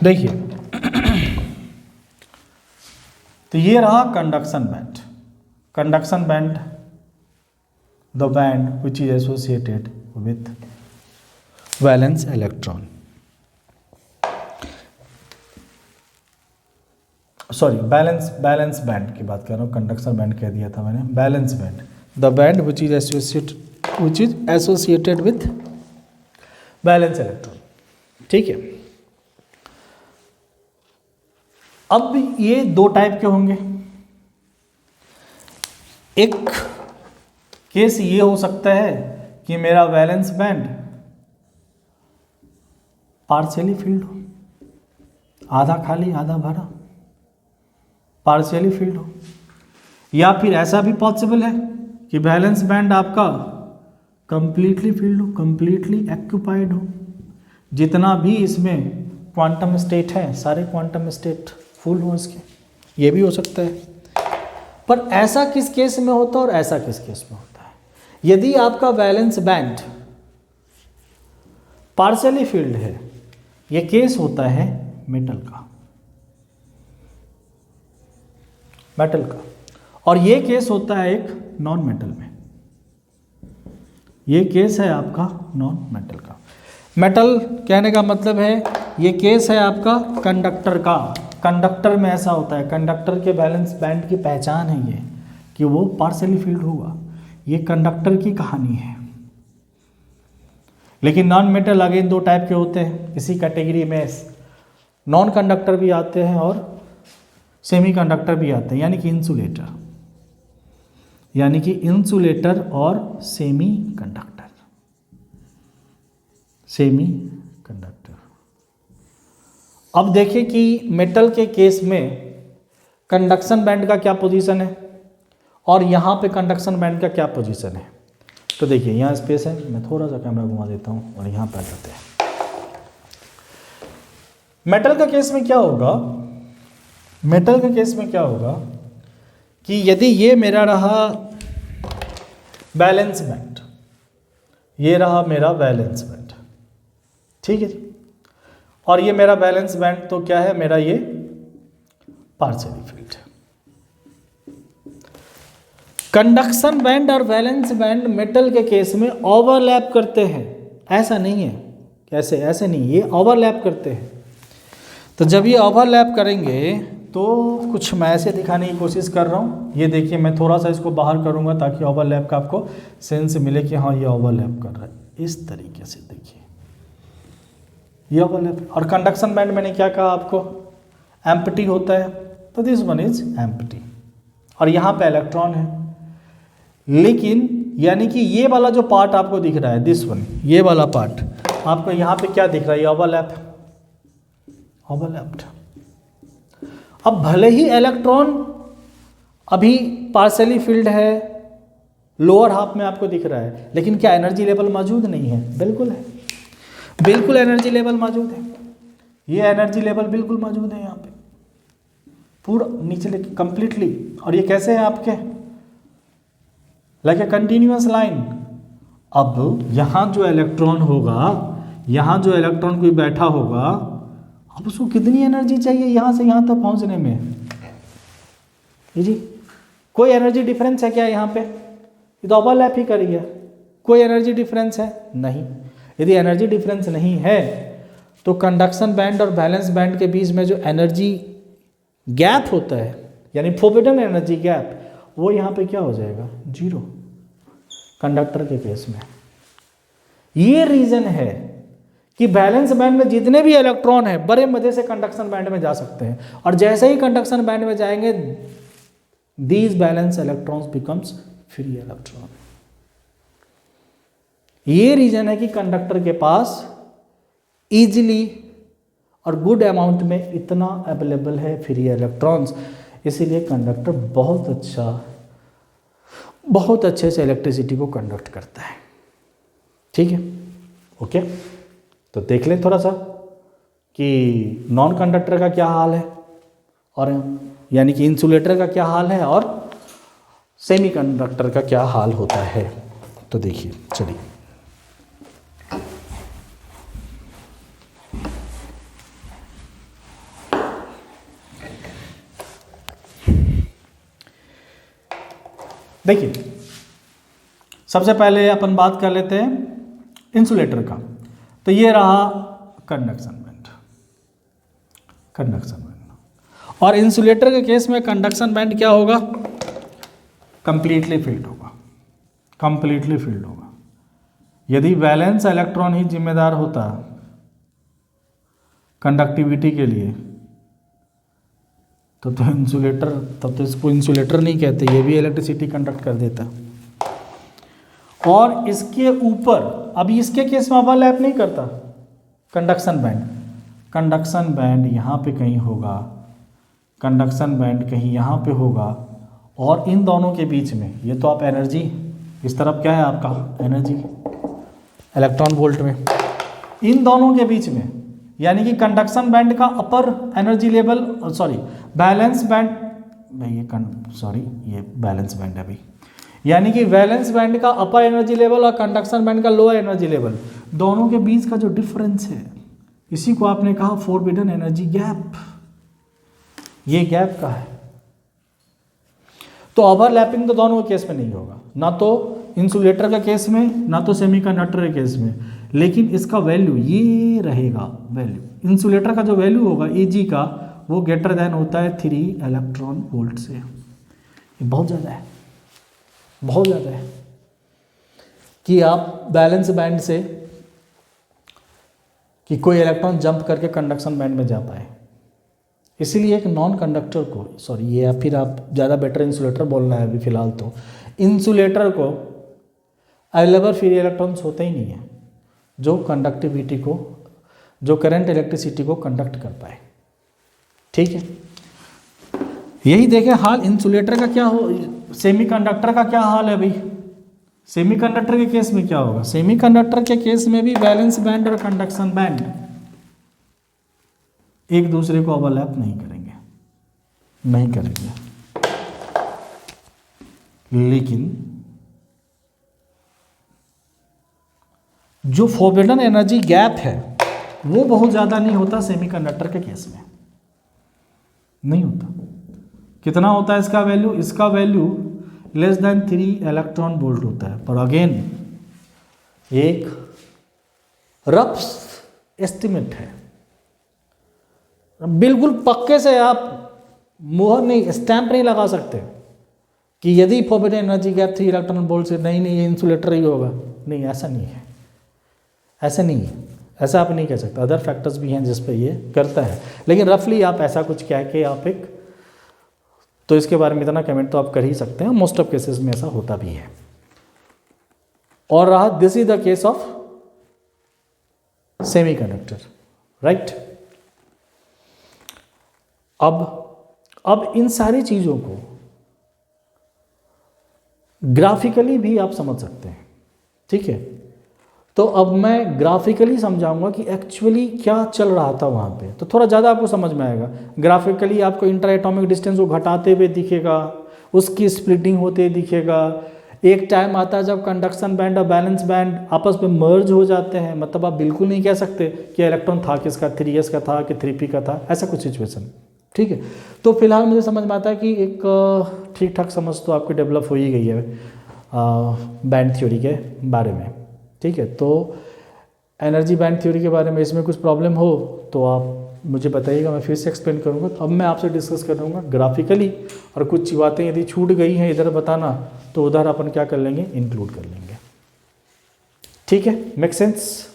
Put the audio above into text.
देखिए तो ये रहा conduction band. Conduction band, the band which is associated with valence electron, sorry valence band की बात कर रहा हूँ, कंडक्शन बैंड कह दिया था मैंने, balance band, the band which is associated with balance electron. ठीक है, अब ये दो टाइप के होंगे। एक केस ये हो सकता है कि मेरा वैलेंस बैंड पार्शियली फिल्ड हो, आधा खाली आधा भरा, पार्शियली फिल्ड हो, या फिर ऐसा भी पॉसिबल है कि बैलेंस बैंड आपका कंप्लीटली फिल्ड हो, कंप्लीटली एक्यूपाइड हो, जितना भी इसमें क्वांटम स्टेट है सारे क्वांटम स्टेट फुल हो इसके, ये भी हो सकता है। पर ऐसा किस केस में होता है और ऐसा किस केस में होता है? यदि आपका वैलेंस बैंड पार्शियली फिल्ड है, ये केस होता है मेटल का, और ये केस होता है एक नॉन मेटल में। ये केस है आपका नॉन मेटल का। मेटल कहने का मतलब है ये केस है आपका कंडक्टर का। कंडक्टर में ऐसा होता है, कंडक्टर के बैलेंस बैंड की पहचान है ये कि वो पार्शियली फिल्ड होगा, ये कंडक्टर की कहानी है। लेकिन नॉन मेटल अगेन दो टाइप के होते हैं, इसी कैटेगरी में नॉन कंडक्टर भी आते हैं और सेमी कंडक्टर भी आते हैं, यानी कि इंसुलेटर और सेमी कंडक्टर। अब देखिए कि मेटल के केस में कंडक्शन बैंड का क्या पोजीशन है और यहाँ पे कंडक्शन बैंड का क्या पोजीशन है। तो देखिए यहाँ स्पेस है, मैं थोड़ा सा कैमरा घुमा देता हूँ और यहाँ पे आ जाते हैं। मेटल का केस में क्या होगा, कि यदि ये मेरा रहा बैलेंस बैंड, ये रहा मेरा बैलेंस बैंड, ठीक है जी, और ये मेरा बैलेंस बैंड तो क्या है मेरा, ये पार्शियली फिल्ड है। कंडक्शन बैंड और वैलेंस बैंड मेटल के केस में ओवरलैप करते हैं, ऐसा नहीं है, कैसे, ऐसे नहीं, ये ओवरलैप करते हैं। तो जब ये ओवरलैप करेंगे तो कुछ मैं ऐसे दिखाने की कोशिश कर रहा हूँ, ये देखिए मैं थोड़ा सा इसको बाहर करूँगा ताकि ओवरलैप का आपको सेंस मिले कि हाँ ये ओवरलैप कर रहा है, इस तरीके से देखिए ये ओवरलैप। और कंडक्शन बैंड मैंने क्या कहा आपको, एम्प्टी होता है, तो दिस वन इज एम्प्टी और यहाँ पे इलेक्ट्रॉन है। लेकिन यानी कि ये वाला जो पार्ट आपको दिख रहा है, दिस वन, ये वाला पार्ट आपको यहाँ पे क्या दिख रहा है, ये ओवरलैप्ड। अब भले ही इलेक्ट्रॉन अभी पार्शियली फिल्ड है, लोअर हाफ में आपको दिख रहा है, लेकिन क्या एनर्जी लेवल मौजूद नहीं है? बिल्कुल है, बिल्कुल एनर्जी लेवल मौजूद है, ये एनर्जी लेवल बिल्कुल मौजूद है यहाँ पे पूरा नीचे लेके कंप्लीटली। और ये कैसे है आपके, लाइक ए कंटिन्यूअस लाइन। अब यहाँ जो इलेक्ट्रॉन होगा, यहाँ जो इलेक्ट्रॉन कोई बैठा होगा, अब उसको कितनी एनर्जी चाहिए यहाँ से यहाँ तक पहुँचने में, जी कोई एनर्जी डिफरेंस है क्या यहाँ पे? ये तो ओवरलैप ही करी है, कोई एनर्जी डिफरेंस है नहीं। यदि एनर्जी डिफरेंस नहीं है तो कंडक्शन बैंड और बैलेंस बैंड के बीच में जो एनर्जी गैप होता है, यानी फोर्बिडन एनर्जी गैप, वो यहाँ पे क्या हो जाएगा, जीरो, कंडक्टर के केस में। ये रीजन है कि बैलेंस बैंड में जितने भी इलेक्ट्रॉन है बड़े मजे से कंडक्शन बैंड में जा सकते हैं, और जैसे ही कंडक्शन बैंड में जाएंगे these balance electrons becomes free electron. ये रीजन है कि कंडक्टर के पास इजीली और गुड अमाउंट में इतना अवेलेबल है फ्री इलेक्ट्रॉन्स, इसीलिए कंडक्टर बहुत अच्छे से इलेक्ट्रिसिटी को कंडक्ट करता है। ठीक है, ओके। तो देख लें थोड़ा सा कि नॉन कंडक्टर का क्या हाल है, और यानी कि इंसुलेटर का क्या हाल है, और सेमी कंडक्टर का क्या हाल होता है। तो देखिए, चलिए देखिए, सबसे पहले अपन बात कर लेते हैं इंसुलेटर का। तो ये रहा कंडक्शन बैंड, कंडक्शन बैंड। और इंसुलेटर के केस में कंडक्शन बैंड क्या होगा? कंप्लीटली फिल्ड होगा, कंप्लीटली फिल्ड होगा। यदि वैलेंस इलेक्ट्रॉन ही जिम्मेदार होता कंडक्टिविटी के लिए तो इंसुलेटर, तब तो इसको इंसुलेटर नहीं कहते, ये भी इलेक्ट्रिसिटी कंडक्ट कर देता। और इसके ऊपर, अभी इसके केस में ओवरलैप नहीं करता कंडक्शन बैंड। कंडक्शन बैंड यहाँ पे कहीं होगा, कंडक्शन बैंड कहीं यहाँ पे होगा, और इन दोनों के बीच में ये तो आप एनर्जी, इस तरफ क्या है आपका एनर्जी इलेक्ट्रॉन वोल्ट में, इन दोनों के बीच में, यानी कि कंडक्शन बैंड का upper energy level, sorry valence band, भाई ये बैलेंस बैंड है भाई, यानी कि वैलेंस बैंड का अपर एनर्जी लेवल और कंडक्शन बैंड का लोअर एनर्जी लेवल, दोनों के बीच का जो डिफरेंस है, इसी को आपने कहा फोरबिडन एनर्जी गैप। ये गैप का है। तो ओवरलैपिंग तो दोनों के केस में नहीं होगा, ना तो इंसुलेटर के केस में ना तो सेमीकंडक्टर के केस में, लेकिन इसका वैल्यू ये रहेगा। वैल्यू इंसुलेटर का जो वैल्यू होगा Ag का, वो ग्रेटर देन होता है 3 इलेक्ट्रॉन वोल्ट से। ये बहुत ज़्यादा है, बहुत ज़्यादा है कि आप बैलेंस बैंड से कि कोई इलेक्ट्रॉन जंप करके कंडक्शन बैंड में जा पाए। इसीलिए एक नॉन कंडक्टर को, सॉरी ये या फिर आप ज़्यादा बेटर इंसुलेटर बोलना है अभी फ़िलहाल, तो इंसुलेटर को अवेलेबल फ्री इलेक्ट्रॉन्स होते ही नहीं है जो कंडक्टिविटी को, जो करंट इलेक्ट्रिसिटी को कंडक्ट कर पाए। ठीक है, यही देखें हाल इंसुलेटर का क्या हो, सेमीकंडक्टर का क्या हाल है भाई। सेमीकंडक्टर के केस में क्या होगा? सेमीकंडक्टर के केस में भी वैलेंस बैंड और कंडक्शन बैंड एक दूसरे को ओवरलैप नहीं करेंगे, नहीं करेंगे। लेकिन जो फोरबिडन एनर्जी गैप है वो बहुत ज़्यादा नहीं होता सेमीकंडक्टर के केस में, नहीं होता। कितना होता है इसका वैल्यू? इसका value less than 3 electron volt होता है। पर अगेन एक रफ एस्टिमेट है, बिल्कुल पक्के से आप मोहर नहीं, स्टैंप नहीं लगा सकते कि यदि forbidden energy gap 3 electron volt से, नहीं ये इंसुलेटर ही होगा। नहीं, ऐसा नहीं है, ऐसा नहीं है, ऐसा आप नहीं कह सकते। अदर फैक्टर्स भी हैं जिस पे ये करता है, लेकिन रफली आप ऐसा कुछ कह के आप एक, तो इसके बारे में इतना कमेंट तो आप कर ही सकते हैं। मोस्ट ऑफ केसेस में ऐसा होता भी है। और रहा, this is the case of semiconductor, right. अब इन सारी चीजों को ग्राफिकली भी आप समझ सकते हैं, ठीक है। तो अब मैं ग्राफिकली समझाऊंगा कि एक्चुअली क्या चल रहा था वहाँ पे, तो थोड़ा ज़्यादा आपको समझ में आएगा। ग्राफिकली आपको इंटर एटॉमिक डिस्टेंस को घटाते हुए दिखेगा, उसकी स्प्लिटिंग होते दिखेगा। एक टाइम आता है जब कंडक्शन बैंड और बैलेंस बैंड आपस में मर्ज हो जाते हैं, मतलब आप बिल्कुल नहीं कह सकते कि इलेक्ट्रॉन था किसका, 3s का था कि 3p का था, ऐसा कुछ सिचुएशन, ठीक है। तो फिलहाल मुझे समझ में आता है कि एक ठीक ठाक समझ तो आपकी डेवलप हो ही गई है बैंड थ्योरी के बारे में, ठीक है। तो एनर्जी बैंड थ्योरी के बारे में इसमें कुछ प्रॉब्लम हो तो आप मुझे बताइएगा, मैं फिर से एक्सप्लेन करूँगा। तो अब मैं आपसे डिस्कस करूँगा ग्राफिकली, और कुछ बातें यदि छूट गई हैं इधर बताना तो उधर अपन क्या कर लेंगे, इंक्लूड कर लेंगे, ठीक है। Make sense?